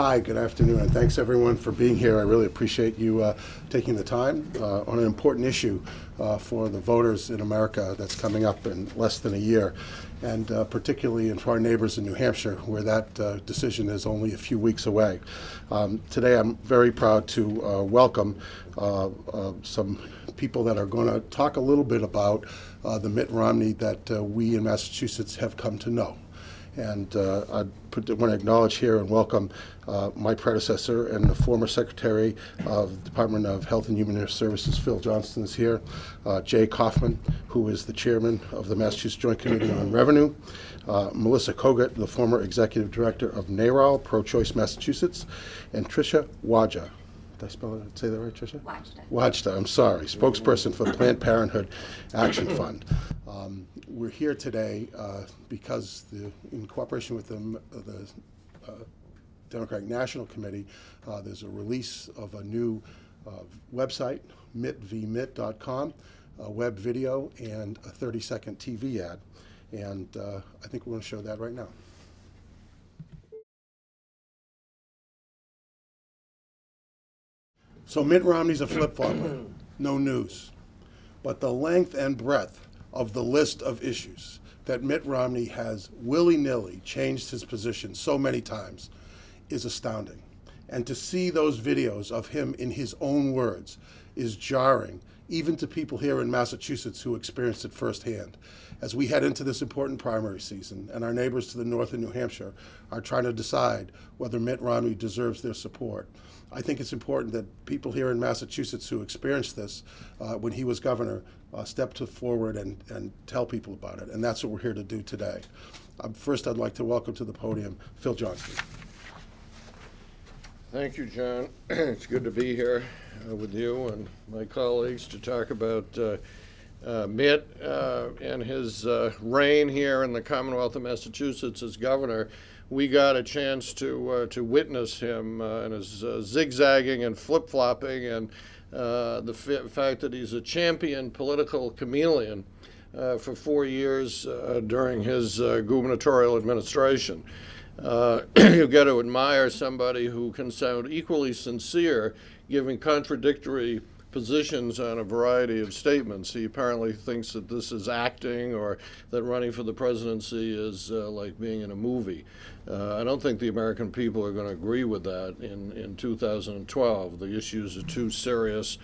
Hi, good afternoon, and thanks everyone for being here. I really appreciate you taking the time on an important issue for the voters in America that's coming up in less than a year, and particularly for our neighbors in New Hampshire, where that decision is only a few weeks away. Today I'm very proud to welcome some people that are going to talk a little bit about the Mitt Romney that we in Massachusetts have come to know. And I want to acknowledge here and welcome my predecessor and the former Secretary of the Department of Health and Human Services, Phil Johnston, is here. Jay Kaufman, who is the chairman of the Massachusetts Joint Committee on Revenue. Melissa Kogut, the former executive director of NARAL, Pro-Choice Massachusetts. And Tricia Wajda. Did I say that right, Tricia? Wajda, I'm sorry. Spokesperson for the Planned Parenthood Action Fund. We're here today because, in cooperation with the Democratic National Committee, there's a release of a new website, mittvmitt.com, a web video, and a 30-second TV ad. And I think we're going to show that right now. So Mitt Romney's a flip-flopper, no news. But the length and breadth of the list of issues that Mitt Romney has willy-nilly changed his position so many times is astounding. And to see those videos of him in his own words is jarring, even to people here in Massachusetts who experienced it firsthand. As we head into this important primary season, and our neighbors to the north in New Hampshire are trying to decide whether Mitt Romney deserves their support, I think it's important that people here in Massachusetts who experienced this when he was governor step forward and tell people about it. And that's what we're here to do today. First, I'd like to welcome to the podium Phil Johnston. Thank you, John. It's good to be here with you and my colleagues to talk about Mitt and his reign here in the Commonwealth of Massachusetts as governor. We got a chance to witness him and his zigzagging and flip-flopping, and the fact that he's a champion political chameleon for 4 years during his gubernatorial administration. You've got to admire somebody who can sound equally sincere, giving contradictory positions on a variety of statements. He apparently thinks that this is acting, or that running for the presidency is like being in a movie. I don't think the American people are going to agree with that in 2012. The issues are too serious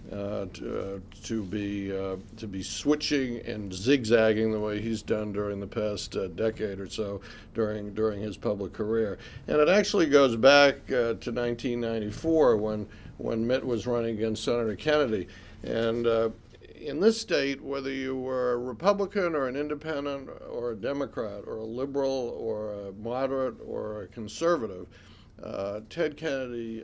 to be switching and zigzagging the way he's done during the past decade or so during his public career. And it actually goes back to 1994 when Mitt was running against Senator Kennedy. And in this state, whether you were a Republican or an independent or a Democrat or a liberal or a moderate or a conservative, Ted Kennedy,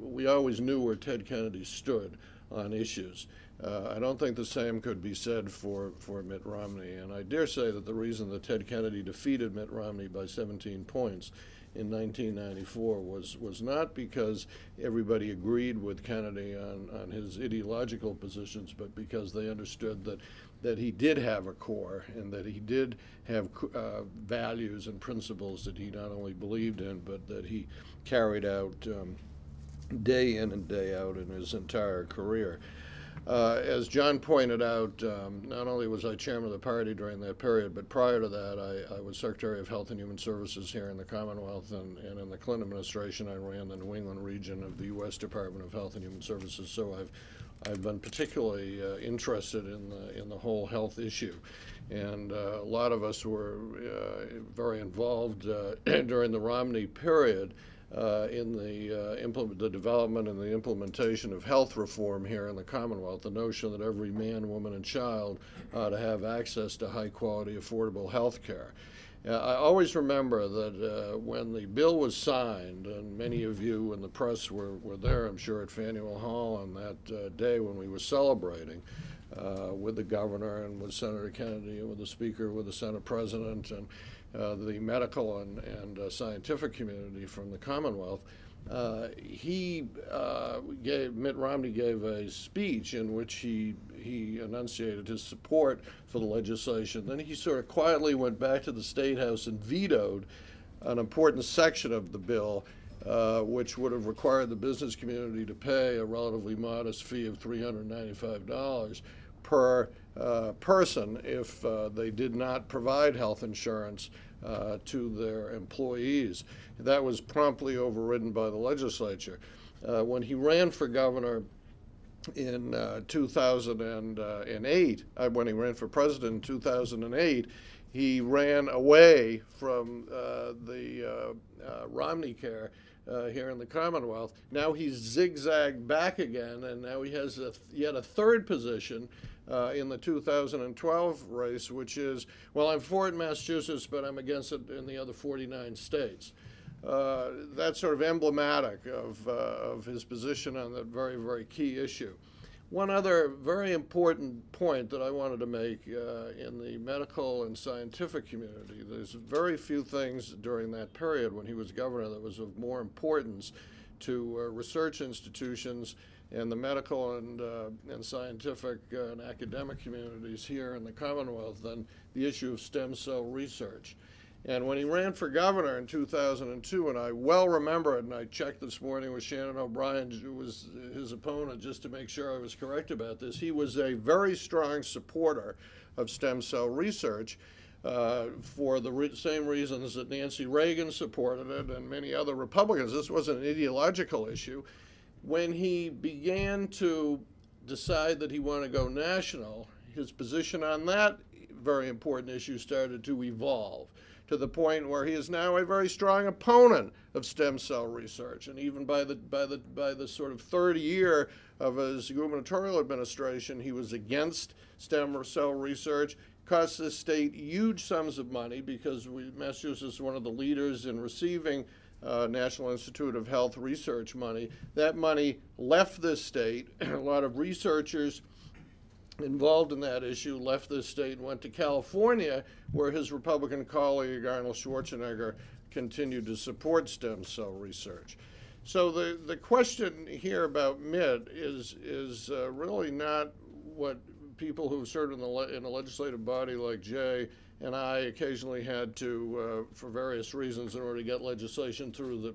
we always knew where Ted Kennedy stood on issues. I don't think the same could be said for Mitt Romney. And I dare say that the reason that Ted Kennedy defeated Mitt Romney by 17 points in 1994 was not because everybody agreed with Kennedy on his ideological positions, but because they understood that he did have a core and that he did have values and principles that he not only believed in, but that he carried out day in and day out in his entire career. As John pointed out, not only was I chairman of the party during that period, but prior to that, I was Secretary of Health and Human Services here in the Commonwealth, and in the Clinton administration, I ran the New England region of the U.S. Department of Health and Human Services. So I've been particularly interested in the whole health issue, and a lot of us were very involved during the Romney period. In the development and the implementation of health reform here in the Commonwealth, the notion that every man, woman, and child ought to have access to high-quality, affordable health care. I always remember that when the bill was signed, and many of you in the press were there, I'm sure, at Faneuil Hall on that day when we were celebrating with the governor and with Senator Kennedy and with the Speaker, with the Senate President, and the medical and scientific community from the Commonwealth. Mitt Romney gave a speech in which he enunciated his support for the legislation. Then he sort of quietly went back to the State House and vetoed an important section of the bill which would have required the business community to pay a relatively modest fee of $395 per person if they did not provide health insurance to their employees. That was promptly overridden by the legislature. When he ran for governor in 2008, when he ran for president in 2008, he ran away from the Romney care here in the Commonwealth. Now he's zigzagged back again, and now he has yet a third position in the 2012 race, which is, well, I'm for it in Massachusetts, but I'm against it in the other 49 states. That's sort of emblematic of his position on that very, very key issue. One other very important point that I wanted to make in the medical and scientific community, there's very few things during that period when he was governor that was of more importance to research institutions and the medical and scientific and academic communities here in the Commonwealth than the issue of stem cell research. And when he ran for governor in 2002, and I well remember it, and I checked this morning with Shannon O'Brien, who was his opponent, just to make sure I was correct about this, he was a very strong supporter of stem cell research for the same reasons that Nancy Reagan supported it and many other Republicans. This wasn't an ideological issue. When he began to decide that he wanted to go national, his position on that very important issue started to evolve, to the point where he is now a very strong opponent of stem cell research. And even by the sort of third year of his gubernatorial administration, he was against stem cell research. Cost the state huge sums of money because Massachusetts is one of the leaders in receiving National Institute of Health research money. That money left this state. A lot of researchers involved in that issue left this state and went to California, where his Republican colleague Arnold Schwarzenegger continued to support stem cell research. So the question here about Mitt is really not what people who've served in a legislative body like Jay and I occasionally had to, for various reasons, in order to get legislation through that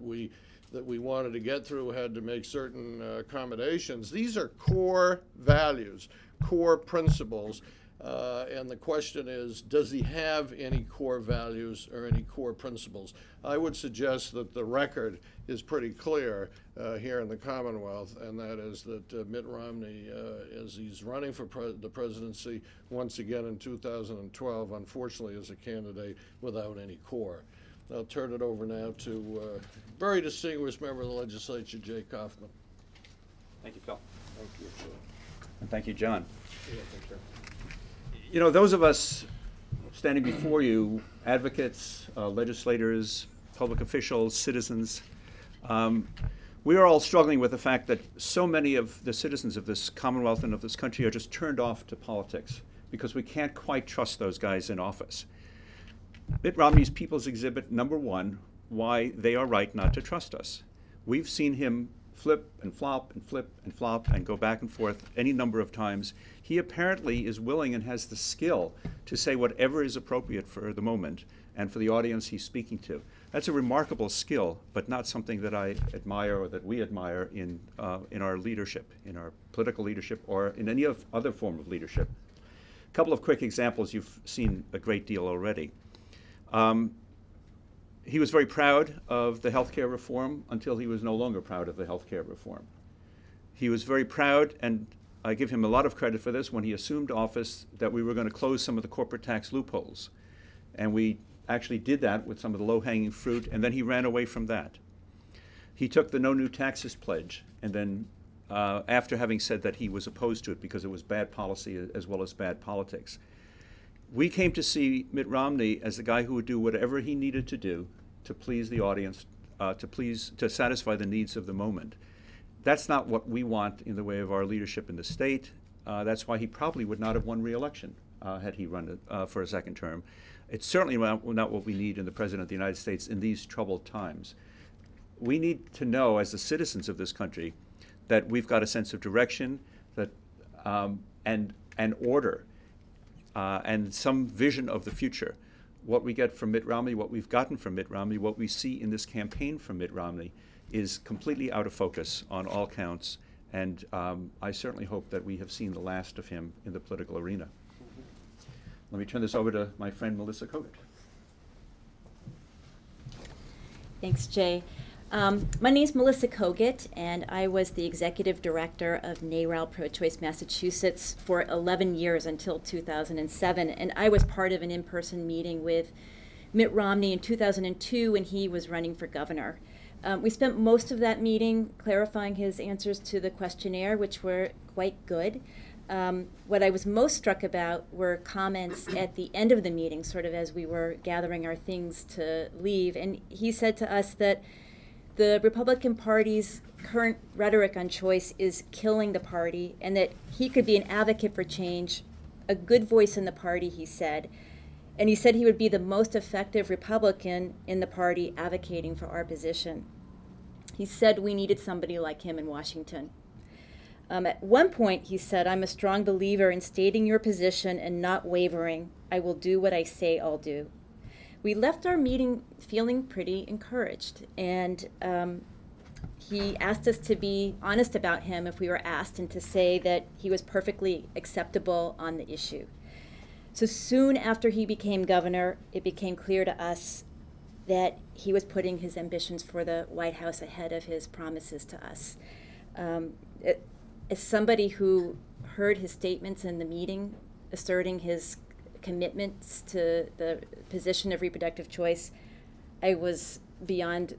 we wanted to get through, had to make certain accommodations. These are core values, core principles, and the question is, does he have any core values or any core principles? I would suggest that the record is pretty clear here in the Commonwealth, and that is that Mitt Romney, as he's running for the presidency once again in 2012, unfortunately is a candidate without any core. I'll turn it over now to a very distinguished member of the legislature, Jay Kaufman. Thank you, Phil. Thank you, Jay. And thank you, John. Yeah, thank you. You know, those of us standing before you, advocates, legislators, public officials, citizens, we are all struggling with the fact that so many of the citizens of this Commonwealth and of this country are just turned off to politics because we can't quite trust those guys in office. Mitt Romney's People's Exhibit #1, why they are right not to trust us. We've seen him flip and flop and flip and flop and go back and forth any number of times. He apparently is willing and has the skill to say whatever is appropriate for the moment and for the audience he's speaking to. That's a remarkable skill, but not something that I admire or that we admire in our leadership, in our political leadership, or in any other form of leadership. A couple of quick examples. You've seen a great deal already. He was very proud of the health care reform until he was no longer proud of the health care reform. He was very proud, and I give him a lot of credit for this, when he assumed office, that we were going to close some of the corporate tax loopholes. And we actually did that with some of the low-hanging fruit, and then he ran away from that. He took the no new taxes pledge, and then after having said that he was opposed to it because it was bad policy as well as bad politics. We came to see Mitt Romney as the guy who would do whatever he needed to do to please the audience, to satisfy the needs of the moment. That's not what we want in the way of our leadership in the state. That's why he probably would not have won re-election had he run for a second term. It's certainly not what we need in the President of the United States in these troubled times. We need to know, as the citizens of this country, that we've got a sense of direction, that and order. And some vision of the future. What we get from Mitt Romney, what we've gotten from Mitt Romney, what we see in this campaign from Mitt Romney is completely out of focus on all counts, and I certainly hope that we have seen the last of him in the political arena. Let me turn this over to my friend Melissa Kogut. Thanks, Jay. My name is Melissa Kogut, and I was the executive director of NARAL Pro-Choice Massachusetts for 11 years until 2007, and I was part of an in-person meeting with Mitt Romney in 2002 when he was running for governor. We spent most of that meeting clarifying his answers to the questionnaire, which were quite good. What I was most struck about were comments at the end of the meeting, sort of as we were gathering our things to leave, and he said to us that the Republican Party's current rhetoric on choice is killing the party, and that he could be an advocate for change, a good voice in the party, he said. And he said he would be the most effective Republican in the party advocating for our position. He said we needed somebody like him in Washington. At one point, he said, "I'm a strong believer in stating your position and not wavering. I will do what I say I'll do." We left our meeting feeling pretty encouraged, and he asked us to be honest about him if we were asked, and to say that he was perfectly acceptable on the issue. So soon after he became governor, it became clear to us that he was putting his ambitions for the White House ahead of his promises to us. As somebody who heard his statements in the meeting asserting his commitments to the position of reproductive choice, I was beyond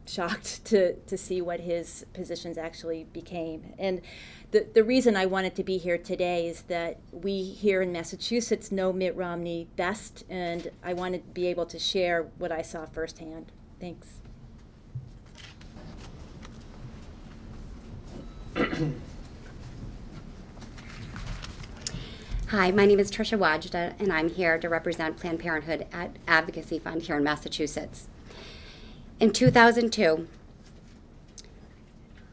shocked to see what his positions actually became. And the reason I wanted to be here today is that we here in Massachusetts know Mitt Romney best, and I want to be able to share what I saw firsthand. Thanks. Hi, my name is Tricia Wajda, and I'm here to represent Planned Parenthood Advocacy Fund here in Massachusetts. In 2002,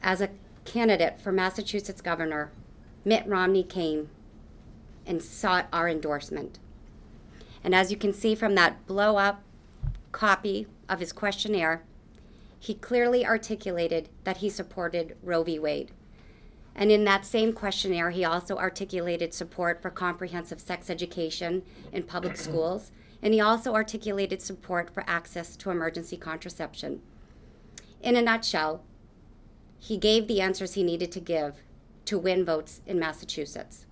as a candidate for Massachusetts governor, Mitt Romney came and sought our endorsement. And as you can see from that blow-up copy of his questionnaire, he clearly articulated that he supported Roe v. Wade. And in that same questionnaire, he also articulated support for comprehensive sex education in public schools, and he also articulated support for access to emergency contraception. In a nutshell, he gave the answers he needed to give to win votes in Massachusetts.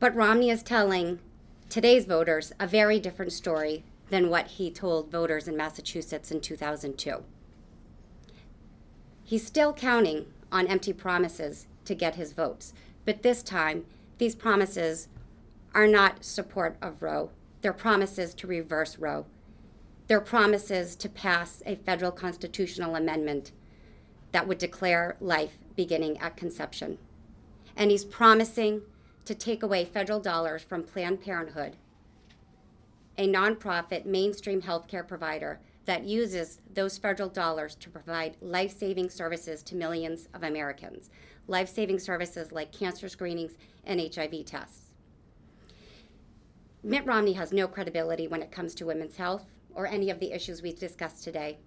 But Romney is telling today's voters a very different story than what he told voters in Massachusetts in 2002. He's still counting on empty promises to get his votes, but this time, these promises are not support of Roe. They're promises to reverse Roe. They're promises to pass a federal constitutional amendment that would declare life beginning at conception. And he's promising to take away federal dollars from Planned Parenthood, a nonprofit mainstream healthcare provider that uses those federal dollars to provide life-saving services to millions of Americans, life-saving services like cancer screenings and HIV tests. Mitt Romney has no credibility when it comes to women's health or any of the issues we've discussed today.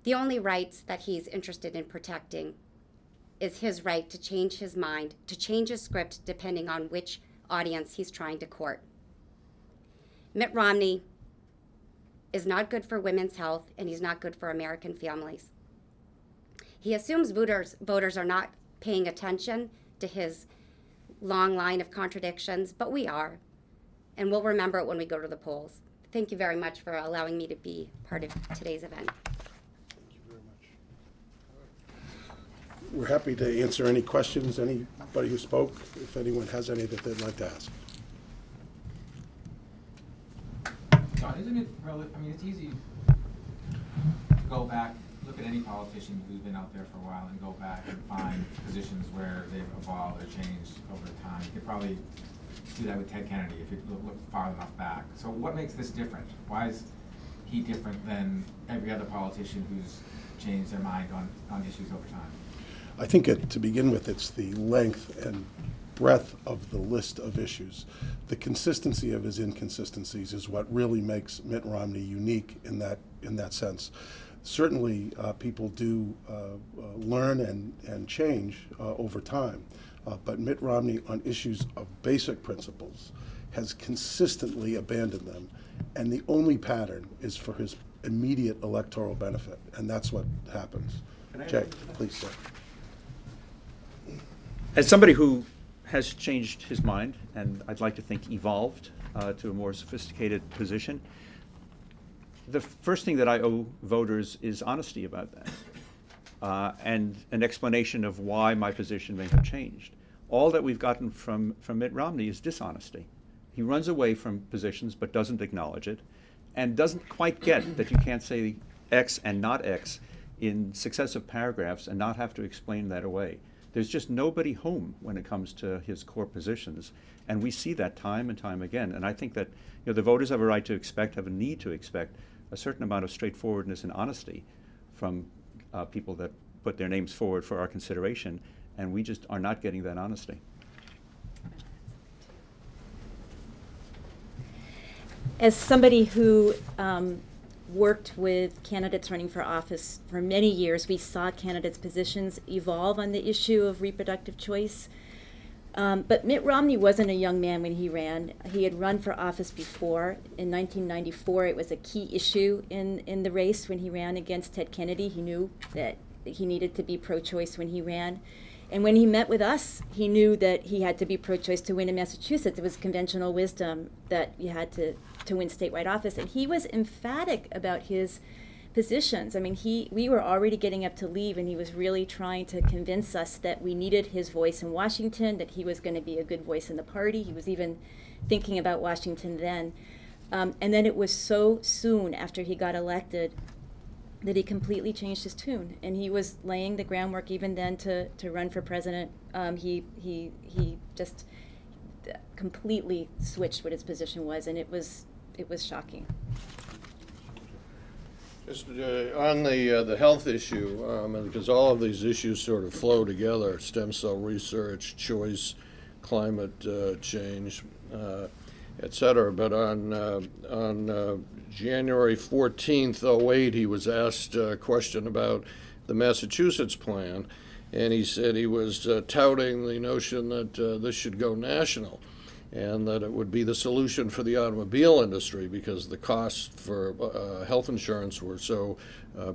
The only rights that he's interested in protecting is his right to change his mind, to change his script depending on which audience he's trying to court. Mitt Romney is not good for women's health, and he's not good for American families. He assumes voters are not paying attention to his long line of contradictions, but we are, and we'll remember it when we go to the polls. Thank you very much for allowing me to be part of today's event. Thank you very much. We're happy to answer any questions, anybody who spoke, if anyone has any that they'd like to ask. Isn't it, I mean, it's easy to go back, look at any politician who's been out there for a while and go back and find positions where they've evolved or changed over time. You could probably do that with Ted Kennedy if you look far enough back. So what makes this different? Why is he different than every other politician who's changed their mind on issues over time? I think to begin with, it's the length and breadth of the list of issues. The consistency of his inconsistencies is what really makes Mitt Romney unique in that sense. certainly people do learn and change over time. But Mitt Romney, on issues of basic principles, has consistently abandoned them. And the only pattern is for his immediate electoral benefit. And that's what happens. Jay, please, sir. As somebody who has changed his mind, and I'd like to think evolved to a more sophisticated position, the first thing that I owe voters is honesty about that, and an explanation of why my position may have changed. All that we've gotten from Mitt Romney is dishonesty. He runs away from positions but doesn't acknowledge it, and doesn't quite get that you can't say X and not X in successive paragraphs and not have to explain that away. There's just nobody home when it comes to his core positions, and we see that time and time again. And I think that the voters have a right to expect, have a need to expect, a certain amount of straightforwardness and honesty from people that put their names forward for our consideration, and we just are not getting that honesty. As somebody who worked with candidates running for office for many years, we saw candidates' positions evolve on the issue of reproductive choice. But Mitt Romney wasn't a young man when he ran. He had run for office before. In 1994, it was a key issue in the race when he ran against Ted Kennedy. He knew that he needed to be pro-choice when he ran. And when he met with us, he knew that he had to be pro-choice to win in Massachusetts. It was conventional wisdom that you had to win statewide office. And he was emphatic about his positions. I mean, we were already getting up to leave, and he was really trying to convince us that we needed his voice in Washington, that he was going to be a good voice in the party. He was even thinking about Washington then. And then it was so soon after he got elected that he completely changed his tune, and he was laying the groundwork even then to run for president. He just completely switched what his position was, and it was shocking. Just on the health issue, because all of these issues sort of flow together: stem cell research, choice, climate change, et cetera. But on January 14th, 2008, he was asked a question about the Massachusetts plan, and he said he was touting the notion that this should go national, and that it would be the solution for the automobile industry because the costs for health insurance were so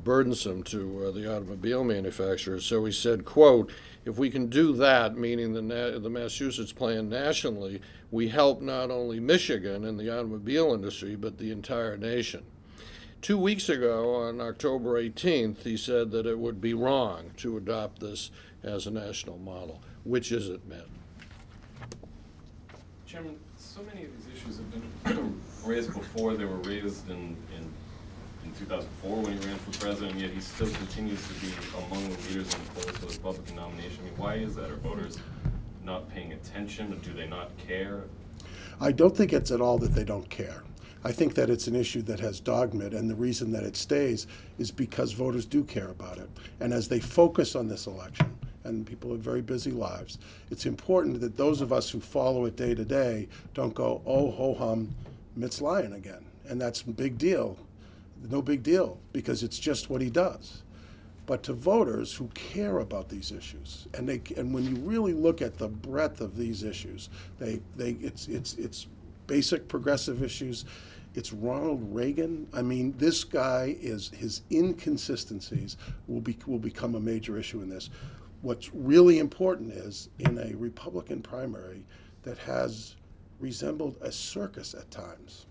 burdensome to the automobile manufacturers. So he said, quote, "If we can do that," meaning the Massachusetts plan nationally, "we help not only Michigan and the automobile industry, but the entire nation." 2 weeks ago, on October 18th, he said that it would be wrong to adopt this as a national model. Which is it, Mitt? Chairman, so many of these issues have been raised before they were raised in 2004 when he ran for president, yet he still continues to be among the leaders in the polls for the Republican nomination. I mean, why is that? Are voters not paying attention, or do they not care? I don't think it's at all that they don't care. I think that it's an issue that has dogged it, and the reason that it stays is because voters do care about it. And as they focus on this election, and people have very busy lives, it's important that those of us who follow it day to day don't go, oh, ho-hum, Mitt's lying again. And that's a big deal. No big deal, because it's just what he does. But to voters who care about these issues, and when you really look at the breadth of these issues, it's basic progressive issues. It's Ronald Reagan. I mean, this guy his inconsistencies will become a major issue in this. What's really important is in a Republican primary that has resembled a circus at times,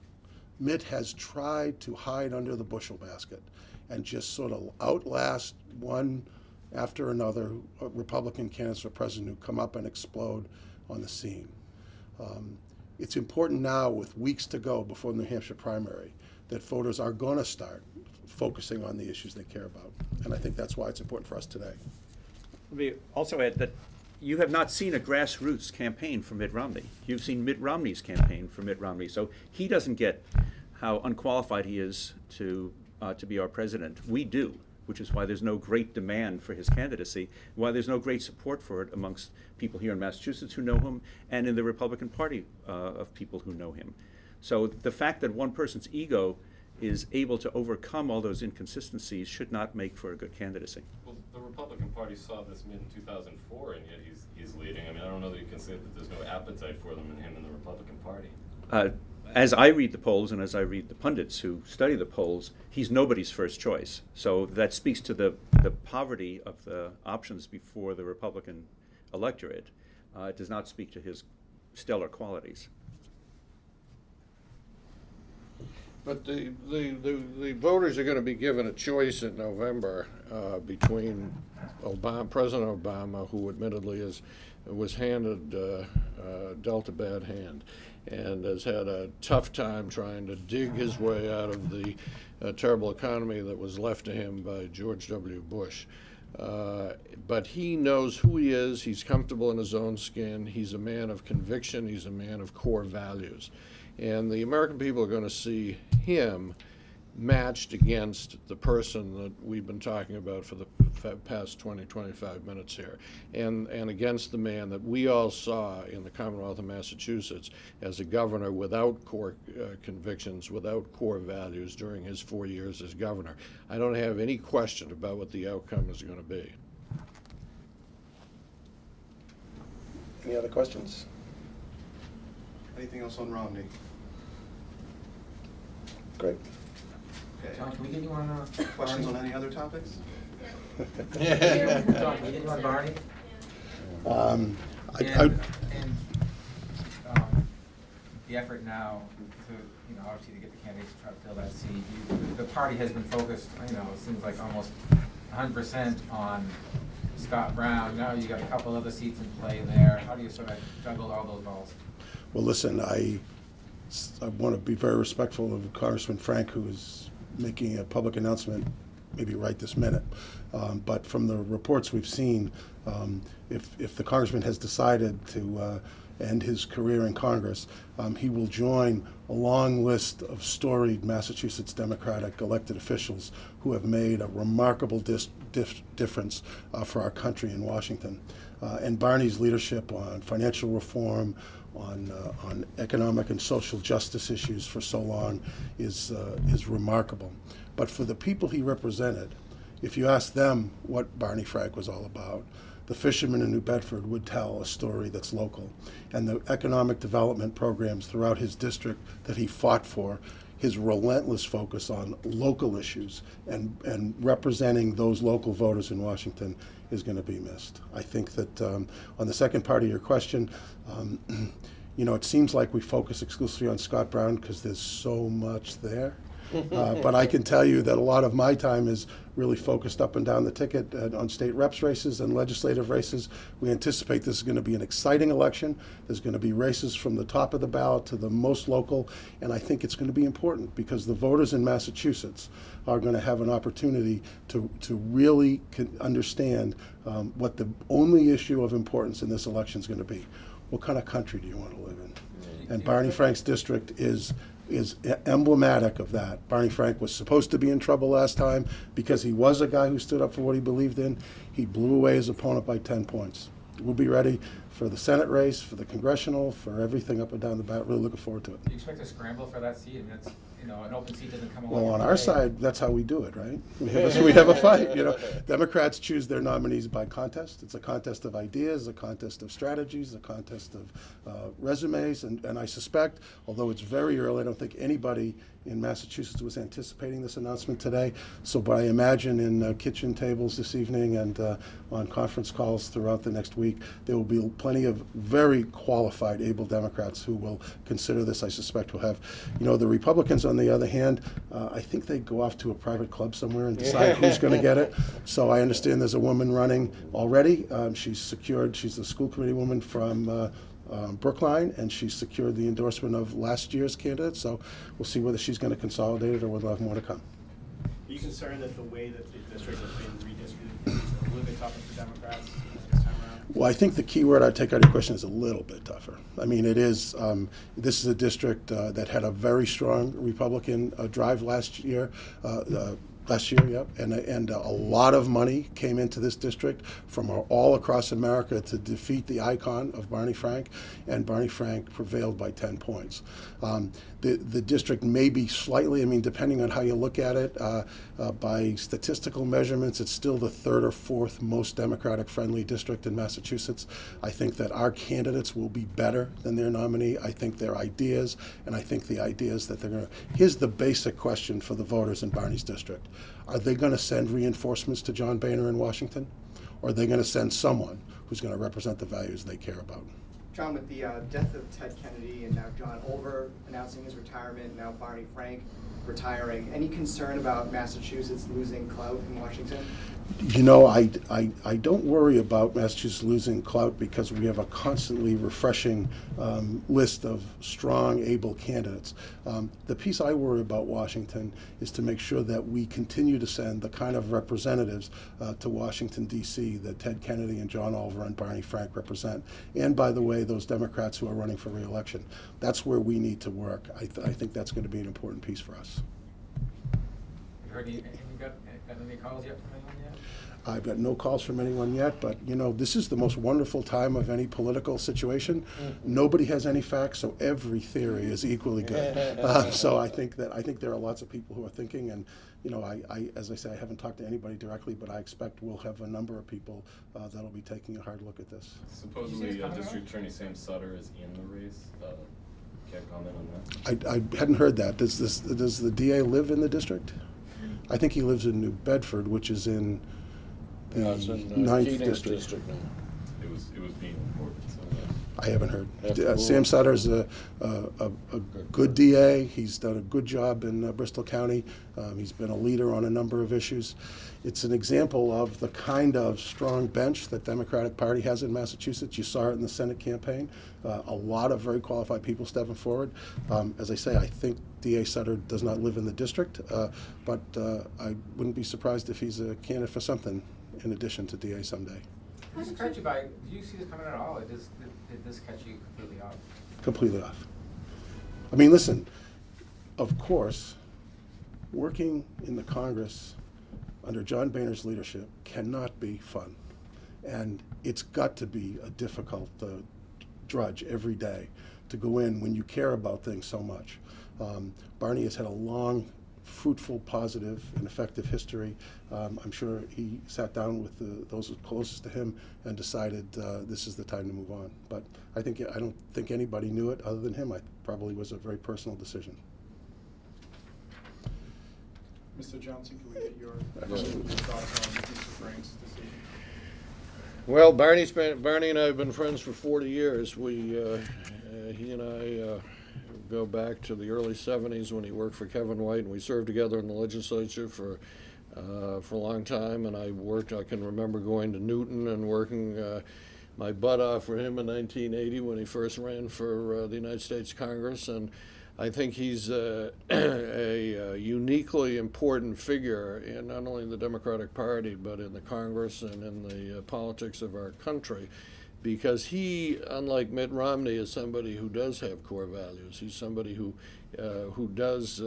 Mitt has tried to hide under the bushel basket and just sort of outlast one after another Republican candidates for president who come up and explode on the scene. It's important now, with weeks to go before the New Hampshire primary, that voters are going to start focusing on the issues they care about. And I think that's why it's important for us today. Let me also add that you have not seen a grassroots campaign for Mitt Romney. You've seen Mitt Romney's campaign for Mitt Romney. So he doesn't get how unqualified he is to be our president. We do, which is why there's no great demand for his candidacy, why there's no great support for it amongst people here in Massachusetts who know him and in the Republican Party of people who know him. So the fact that one person's ego is able to overcome all those inconsistencies should not make for a good candidacy. Well, the Republican Party saw this Mitt in 2004, and yet he's leading. I mean, I don't know that you can say that there's no appetite for them in him in the Republican Party. As I read the polls and as I read the pundits who study the polls, he's nobody's first choice. So that speaks to the poverty of the options before the Republican electorate. It does not speak to his stellar qualities. But the voters are going to be given a choice in November between President Obama, who admittedly was dealt a bad hand, and has had a tough time trying to dig his way out of the terrible economy that was left to him by George W. Bush. But he knows who he is. He's comfortable in his own skin. He's a man of conviction. He's a man of core values. And the American people are going to see him matched against the person that we've been talking about for the past 20, 25 minutes here, and against the man that we all saw in the Commonwealth of Massachusetts as a governor without core convictions, without core values during his 4 years as governor. I don't have any question about what the outcome is going to be. Any other questions? Anything else on Romney? Great. Okay. John, can we get you on Questions on any other topics? John, can we get you on Barney? The effort now to, obviously to get the candidates to try to fill that seat. The party has been focused, it seems like almost 100% on Scott Brown. Now you got a couple other seats in play there. How do you sort of juggle all those balls? Well, listen, I want to be very respectful of Congressman Frank, who is making a public announcement maybe right this minute. But from the reports we've seen, if the congressman has decided to end his career in Congress, he will join a long list of storied Massachusetts Democratic elected officials who have made a remarkable difference for our country in Washington. And Barney's leadership on financial reform, on economic and social justice issues for so long is remarkable. But for the people he represented, if you ask them what Barney Frank was all about, the fishermen in New Bedford would tell a story that's local. And the economic development programs throughout his district that he fought for, his relentless focus on local issues and representing those local voters in Washington is going to be missed. I think that on the second part of your question, it seems like we focus exclusively on Scott Brown because there's so much there. But I can tell you that a lot of my time is really focused up and down the ticket on state reps races and legislative races. We anticipate this is going to be an exciting election. There's going to be races from the top of the ballot to the most local, and I think it's going to be important because the voters in Massachusetts are going to have an opportunity to really understand what the only issue of importance in this election is going to be. What kind of country do you want to live in? And Barney Frank's district is emblematic of that. Barney Frank was supposed to be in trouble last time because he was a guy who stood up for what he believed in. He blew away his opponent by 10 points. We'll be ready for the Senate race, for the congressional, for everything up and down the ballot. Really looking forward to it. Do you expect to scramble for that seat? I mean, it's, an open seat doesn't come along. Well, on our side, that's how we do it, right? We have a fight. Democrats choose their nominees by contest. It's a contest of ideas, a contest of strategies, a contest of resumes, and I suspect, although it's very early, I don't think anybody in Massachusetts was anticipating this announcement today. But I imagine in kitchen tables this evening and on conference calls throughout the next week, there will be plenty of very qualified, able Democrats who will consider this. I suspect will have, the Republicans on the other hand, I think they go off to a private club somewhere and decide who's going to get it. So I understand there's a woman running already. She's a school committee woman from Brookline, and she secured the endorsement of last year's candidate, so we'll see whether she's going to consolidate it or whether we'll have more to come. Are you concerned that the way that the district has been redistricted is a little bit tougher for Democrats this time around? Well, I think the key word I'd take out of your question is a little bit tougher. I mean, it is, this is a district that had a very strong Republican drive last year. And a lot of money came into this district from all across America to defeat the icon of Barney Frank, and Barney Frank prevailed by 10 points. the district may be slightly, I mean, depending on how you look at it, by statistical measurements, it's still the third or fourth most Democratic-friendly district in Massachusetts. I think that our candidates will be better than their nominee. I think their ideas, and I think the ideas that they're going to. Here's the basic question for the voters in Barney's district: are they going to send reinforcements to John Boehner in Washington, or are they going to send someone who's going to represent the values they care about? John, with the death of Ted Kennedy and now John Olver announcing his retirement, now Barney Frank retiring, any concern about Massachusetts losing clout in Washington? You know, I don't worry about Massachusetts losing clout because we have a constantly refreshing list of strong, able candidates. The piece I worry about Washington is to make sure that we continue to send the kind of representatives to Washington, D.C. that Ted Kennedy and John Oliver and Barney Frank represent. And by the way, those Democrats who are running for re-election. That's where we need to work. I think that's going to be an important piece for us. You heard you got any calls yet from anyone yet? I've got no calls from anyone yet, but you know, this is the most wonderful time of any political situation. Nobody has any facts, so every theory is equally good. So I think there are lots of people who are thinking, and you know, as I say, I haven't talked to anybody directly, but I expect we'll have a number of people that'll be taking a hard look at this. Supposedly, District Attorney Sam Sutter is in the race. Can't comment on that. I hadn't heard that. Does the DA live in the district? I think he lives in New Bedford, which is in the 9th district. now. It was being reported, so yeah. I haven't heard. Sam Sutter's a good DA. He's done a good job in Bristol County. He's been a leader on a number of issues. It's an example of the kind of strong bench that Democratic Party has in Massachusetts. You saw it in the Senate campaign. A lot of very qualified people stepping forward. As I say, I think DA Sutter does not live in the district, but I wouldn't be surprised if he's a candidate for something in addition to DA someday. Did this catch you by? Did you see this coming at all? Or did this catch you completely off? Completely off. I mean, listen, of course, working in the Congress under John Boehner's leadership cannot be fun. And it's got to be a difficult drudge every day to go in when you care about things so much. Barney has had a long, fruitful, positive, and effective history. I'm sure he sat down with those closest to him and decided this is the time to move on. But I don't think anybody knew it other than him. It probably was a very personal decision. Mr. Johnson, can we get your thoughts on Mr. Frank's decision? Well, Barney and I have been friends for 40 years. He and I go back to the early 70s when he worked for Kevin White, and we served together in the legislature for a long time. And I can remember going to Newton and working my butt off for him in 1980 when he first ran for the United States Congress. And I think he's a uniquely important figure in not only the Democratic Party, but in the Congress and in the politics of our country, because he, unlike Mitt Romney, is somebody who does have core values. He's somebody who does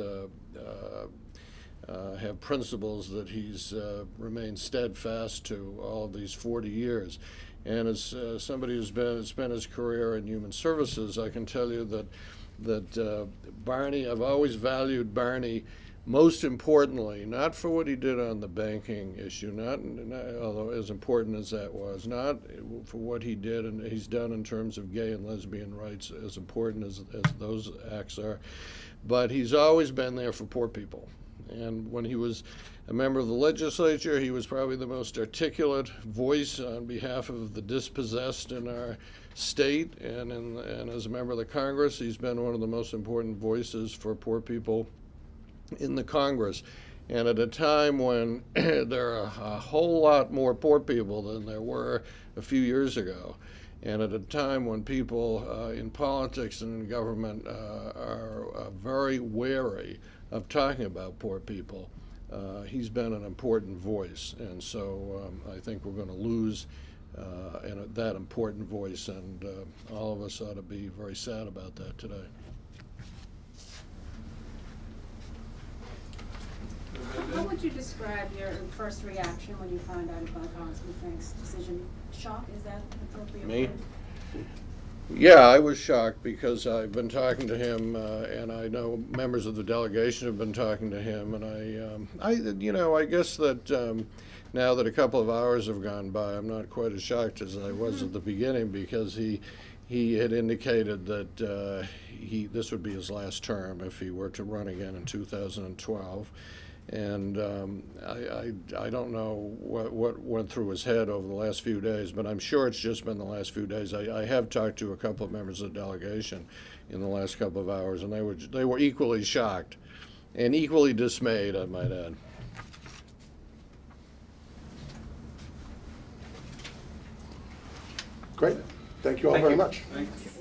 have principles that he's remained steadfast to all of these 40 years. And as somebody who's spent his career in human services, I can tell you that Barney, I've always valued Barney most importantly, not for what he did on the banking issue, not although as important as that was, not for what he did and he's done in terms of gay and lesbian rights, as important as those acts are, but he's always been there for poor people. And when he was a member of the legislature, he was probably the most articulate voice on behalf of the dispossessed in our state, and as a member of the Congress, he's been one of the most important voices for poor people in the Congress. And at a time when there are a whole lot more poor people than there were a few years ago, and at a time when people in politics and in government are very wary of talking about poor people, he's been an important voice. And so I think we're going to lose that important voice, and all of us ought to be very sad about that today. How would you describe your first reaction when you found out about Congressman Frank's decision? Shock, is that an appropriate Me? word? Yeah, I was shocked because I've been talking to him, and I know members of the delegation have been talking to him, and I guess that now that a couple of hours have gone by, I'm not quite as shocked as I was at the beginning, because he had indicated that this would be his last term if he were to run again in 2012. And I don't know what went through his head over the last few days, but I'm sure it's just been the last few days. I have talked to a couple of members of the delegation in the last couple of hours, and they were equally shocked and equally dismayed, I might add. Great. Thank you all very much. Thanks.